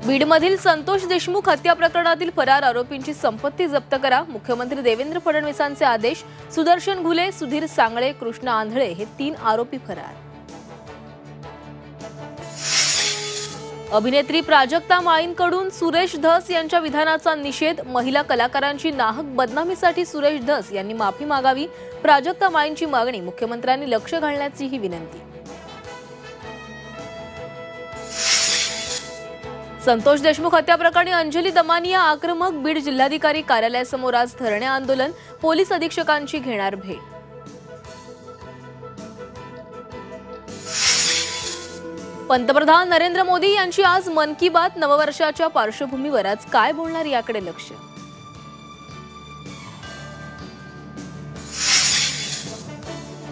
बीडमधील संतोष देशमुख हत्या प्रकरणातील फरार आरोपींची संपत्ती जप्त करा, मुख्यमंत्री देवेंद्र फडणवीसांचे आदेश। सुदर्शन घुले, सुधीर सांगळे, कृष्ण आंधळे हे 3 आरोपी फरार। अभिनेत्री प्राजक्ता माळींकडून सुरेश धस यांच्या विधानाचा निषेध, महिला कलाकारांची नाहक बदनामीसाठी सुरेश धस यांनी माफी मागावी, प्राजक्ता माळींची मागणी, मुख्यमंत्र्यांनी लक्ष घालण्याचीही विनंती। संतोष देशमुख हत्या प्रकरणी अंजली दमानिया आक्रमक, बीड जिल्हाधिकारी कार्यालयासमोर आज धरणे आंदोलन, पोलीस अधीक्षकांची घेणार भेट। पंतप्रधान नरेंद्र मोदी यांची आज मन की बात, नववर्षाच्या पार्श्वभूमीवर आज काय बोलणार याकडे लक्ष।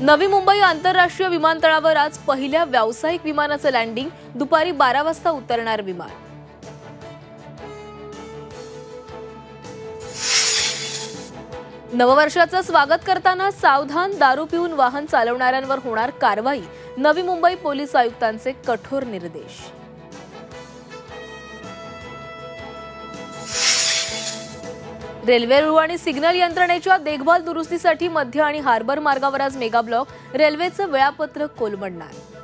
नवी मुंबई आंतरराष्ट्रीय विमानतळावर आज पहिल्या व्यावसायिक विमानाचं लँडिंग, दुपारी 12 वाजता उतरणार विमान। नववर्षाचं स्वागत करताना सावधान, दारू पिऊन वाहन चालवणाऱ्यांवर होणार कारवाई, नवी मुंबई पोलीस आयुक्तांचे कठोर निर्देश। रेल्वे रुळ आणि सिग्नल यंत्रणेच्या देखभाल दुरुस्तीसाठी मध्य आणि हार्बर मार्गावर आज मेगा ब्लॉक, रेल्वेचं वेळापत्रक कोलमडणार।